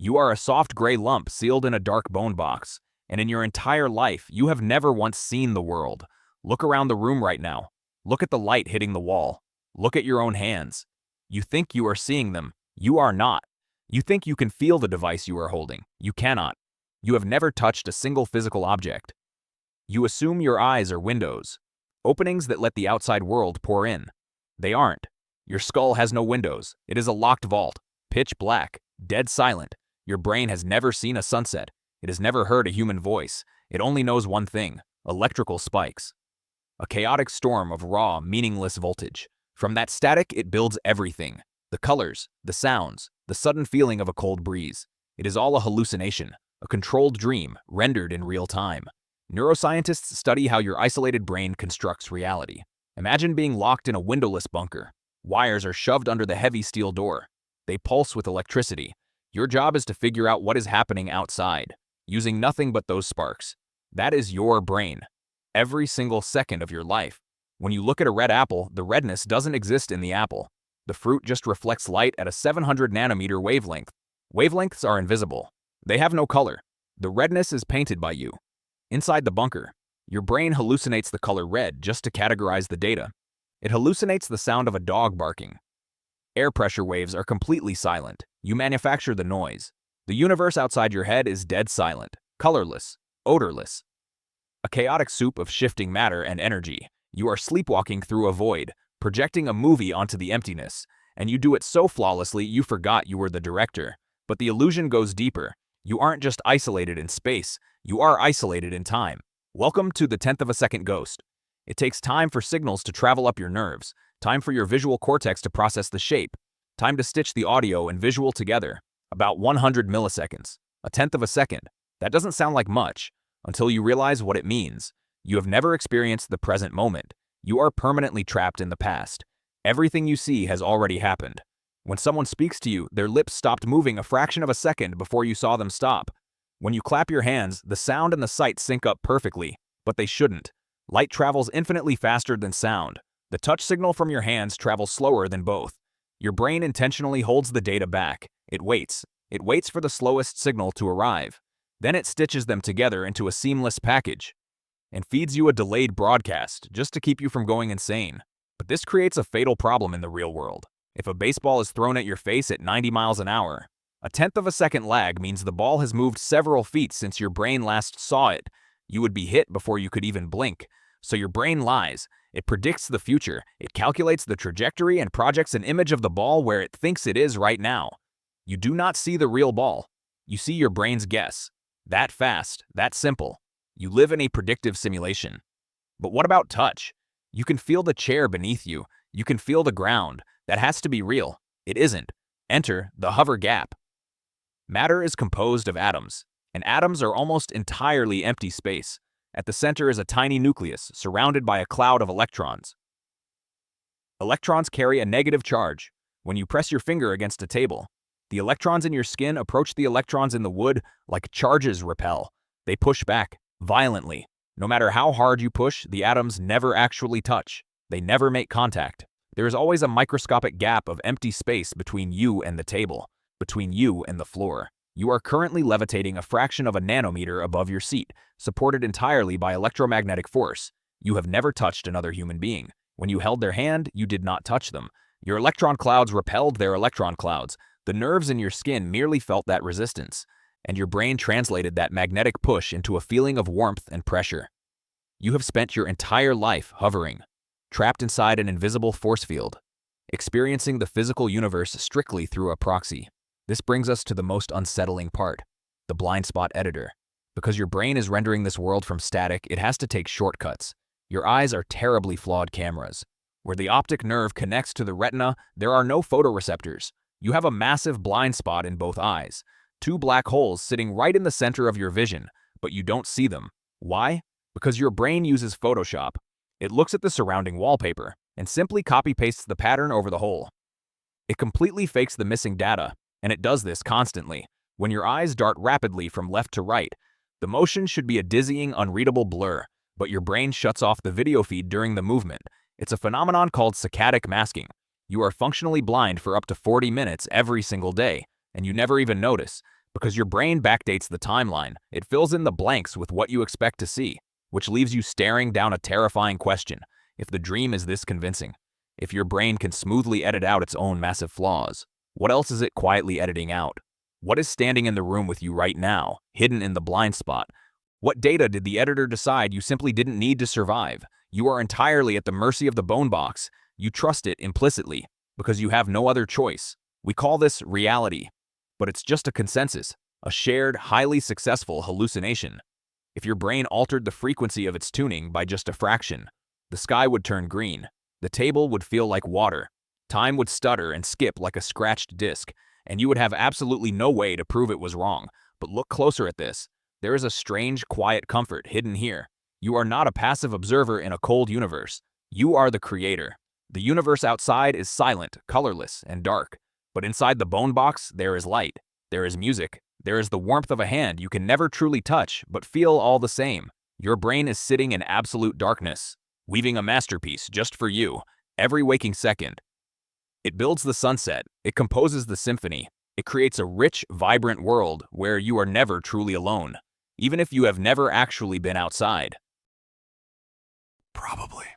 You are a soft gray lump sealed in a dark bone box, and in your entire life, you have never once seen the world. Look around the room right now. Look at the light hitting the wall. Look at your own hands. You think you are seeing them. You are not. You think you can feel the device you are holding. You cannot. You have never touched a single physical object. You assume your eyes are windows, openings that let the outside world pour in. They aren't. Your skull has no windows. It is a locked vault, pitch black, dead silent. Your brain has never seen a sunset. It has never heard a human voice. It only knows one thing: electrical spikes. A chaotic storm of raw, meaningless voltage. From that static, it builds everything. The colors, the sounds, the sudden feeling of a cold breeze. It is all a hallucination, a controlled dream rendered in real time. Neuroscientists study how your isolated brain constructs reality. Imagine being locked in a windowless bunker. Wires are shoved under the heavy steel door. They pulse with electricity. Your job is to figure out what is happening outside, using nothing but those sparks. That is your brain. Every single second of your life. When you look at a red apple, the redness doesn't exist in the apple. The fruit just reflects light at a 700 nanometer wavelength. Wavelengths are invisible. They have no color. The redness is painted by you. Inside the bunker, your brain hallucinates the color red just to categorize the data. It hallucinates the sound of a dog barking. Air pressure waves are completely silent. You manufacture the noise. The universe outside your head is dead silent, colorless, odorless. A chaotic soup of shifting matter and energy. You are sleepwalking through a void, projecting a movie onto the emptiness, and you do it so flawlessly you forgot you were the director. But the illusion goes deeper. You aren't just isolated in space, you are isolated in time. Welcome to the 10th of a second ghost. It takes time for signals to travel up your nerves, time for your visual cortex to process the shape, time to stitch the audio and visual together. About 100 milliseconds, a tenth of a second. That doesn't sound like much, until you realize what it means. You have never experienced the present moment. You are permanently trapped in the past. Everything you see has already happened. When someone speaks to you, their lips stopped moving a fraction of a second before you saw them stop. When you clap your hands, the sound and the sight sync up perfectly, but they shouldn't. Light travels infinitely faster than sound. The touch signal from your hands travels slower than both. Your brain intentionally holds the data back. It waits. It waits for the slowest signal to arrive. Then it stitches them together into a seamless package and feeds you a delayed broadcast just to keep you from going insane. But this creates a fatal problem in the real world. If a baseball is thrown at your face at 90 miles an hour, a tenth of a second lag means the ball has moved several feet since your brain last saw it. You would be hit before you could even blink. So your brain lies. It predicts the future. It calculates the trajectory and projects an image of the ball where it thinks it is right now. You do not see the real ball. You see your brain's guess. That fast, that simple. You live in a predictive simulation. But what about touch? You can feel the chair beneath you. You can feel the ground. That has to be real. It isn't. Enter the hover gap. Matter is composed of atoms, and atoms are almost entirely empty space. At the center is a tiny nucleus surrounded by a cloud of electrons. Electrons carry a negative charge. When you press your finger against a table, the electrons in your skin approach the electrons in the wood like charges repel. They push back violently. No matter how hard you push, the atoms never actually touch. They never make contact. There is always a microscopic gap of empty space between you and the table, between you and the floor. You are currently levitating a fraction of a nanometer above your seat, supported entirely by electromagnetic force. You have never touched another human being. When you held their hand, you did not touch them. Your electron clouds repelled their electron clouds. The nerves in your skin merely felt that resistance, and your brain translated that magnetic push into a feeling of warmth and pressure. You have spent your entire life hovering, trapped inside an invisible force field, experiencing the physical universe strictly through a proxy. This brings us to the most unsettling part, the blind spot editor. Because your brain is rendering this world from static, it has to take shortcuts. Your eyes are terribly flawed cameras. Where the optic nerve connects to the retina, there are no photoreceptors. You have a massive blind spot in both eyes, two black holes sitting right in the center of your vision, but you don't see them. Why? Because your brain uses Photoshop. It looks at the surrounding wallpaper and simply copy-pastes the pattern over the hole. It completely fakes the missing data, and it does this constantly. When your eyes dart rapidly from left to right, the motion should be a dizzying, unreadable blur, but your brain shuts off the video feed during the movement. It's a phenomenon called saccadic masking. You are functionally blind for up to 40 minutes every single day, and you never even notice. Because your brain backdates the timeline, it fills in the blanks with what you expect to see, which leaves you staring down a terrifying question: if the dream is this convincing, if your brain can smoothly edit out its own massive flaws, what else is it quietly editing out? What is standing in the room with you right now, hidden in the blind spot? What data did the editor decide you simply didn't need to survive? You are entirely at the mercy of the bone box. You trust it implicitly, because you have no other choice. We call this reality, but it's just a consensus, a shared, highly successful hallucination. If your brain altered the frequency of its tuning by just a fraction, the sky would turn green, the table would feel like water, time would stutter and skip like a scratched disc, and you would have absolutely no way to prove it was wrong. But look closer at this. There is a strange, quiet comfort hidden here. You are not a passive observer in a cold universe. You are the creator. The universe outside is silent, colorless, and dark. But inside the bone box, there is light. There is music. There is the warmth of a hand you can never truly touch, but feel all the same. Your brain is sitting in absolute darkness, weaving a masterpiece just for you, every waking second. It builds the sunset. It composes the symphony. It creates a rich, vibrant world where you are never truly alone, even if you have never actually been outside. Probably.